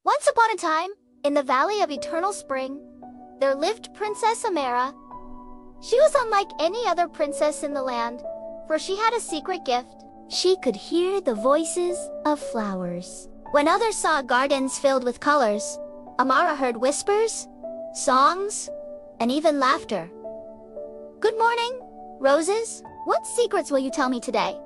Once upon a time, in the Valley of Eternal Spring, there lived Princess Amara. She was unlike any other princess in the land, for she had a secret gift. She could hear the voices of flowers. When others saw gardens filled with colors, Amara heard whispers, songs, and even laughter. Good morning, roses. What secrets will you tell me today?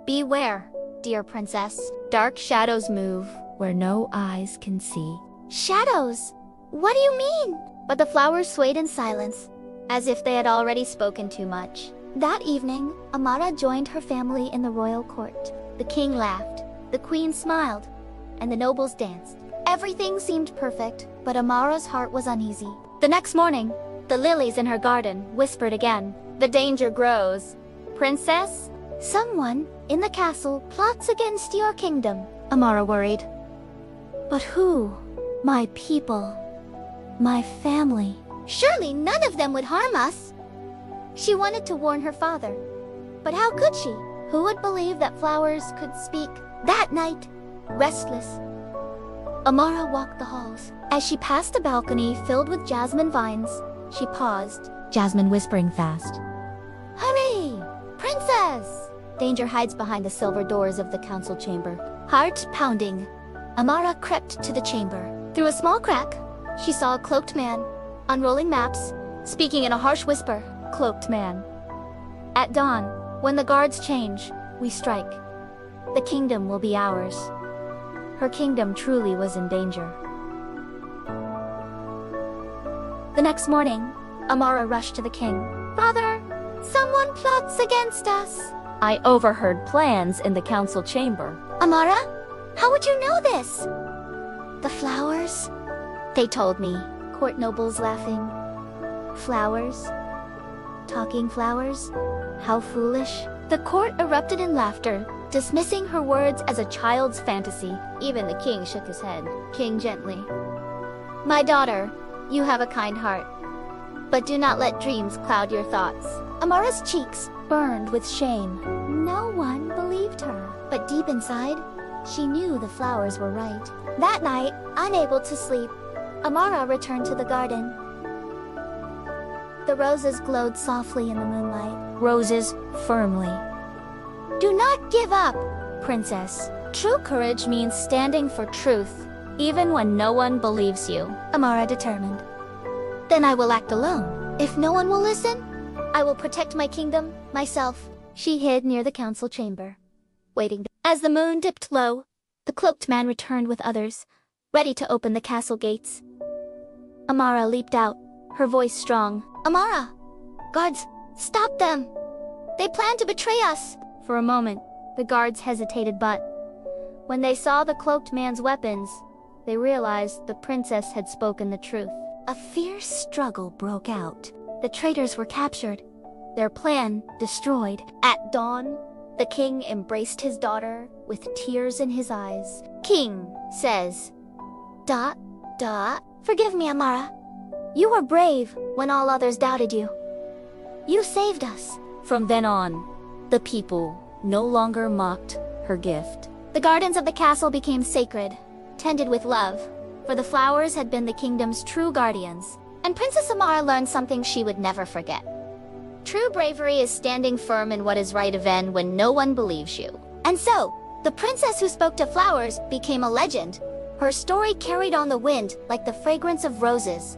Beware, dear princess. Dark shadows move where no eyes can see. Shadows? What do you mean? But the flowers swayed in silence, as if they had already spoken too much. That evening, Amara joined her family in the royal court. The king laughed, the queen smiled, and the nobles danced. Everything seemed perfect, but Amara's heart was uneasy. The next morning, the lilies in her garden whispered again. The danger grows. Princess? Someone in the castle plots against your kingdom. Amara worried. But who? My people. My family. Surely none of them would harm us. She wanted to warn her father. But how could she? Who would believe that flowers could speak? That night, restless, Amara walked the halls. As she passed a balcony filled with jasmine vines, she paused, Jasmine whispering fast. Hurry! Princess! Danger hides behind the silver doors of the council chamber. Heart pounding, Amara crept to the chamber. Through a small crack, she saw a cloaked man, unrolling maps, speaking in a harsh whisper. Cloaked man. At dawn, when the guards change, we strike. The kingdom will be ours. Her kingdom truly was in danger. The next morning, Amara rushed to the king. Father, someone plots against us. I overheard plans in the council chamber. Amara, how would you know this? The flowers? They told me. Court nobles laughing. Flowers? Talking flowers? How foolish. The court erupted in laughter, dismissing her words as a child's fantasy. Even the king shook his head. King gently. My daughter, you have a kind heart, but do not let dreams cloud your thoughts. Amara's cheeks burned with shame. No one believed her, but deep inside, she knew the flowers were right. That night, unable to sleep, Amara returned to the garden. The roses glowed softly in the moonlight. Roses firmly. Do not give up, princess. True courage means standing for truth, even when no one believes you. Amara determined. Then I will act alone. If no one will listen, I will protect my kingdom, myself. She hid near the council chamber, waiting. As the moon dipped low, the cloaked man returned with others, ready to open the castle gates. Amara leaped out, her voice strong. Amara! Guards, stop them! They plan to betray us! For a moment, the guards hesitated, but when they saw the cloaked man's weapons, they realized the princess had spoken the truth. A fierce struggle broke out. The traitors were captured, their plan destroyed. At dawn, the king embraced his daughter with tears in his eyes. King says, Forgive me, Amara. You were brave when all others doubted you. You saved us. From then on, the people no longer mocked her gift. The gardens of the castle became sacred, tended with love, for the flowers had been the kingdom's true guardians. And Princess Amara learned something she would never forget. True bravery is standing firm in what is right even when no one believes you. And so, the princess who spoke to flowers became a legend. Her story carried on the wind like the fragrance of roses.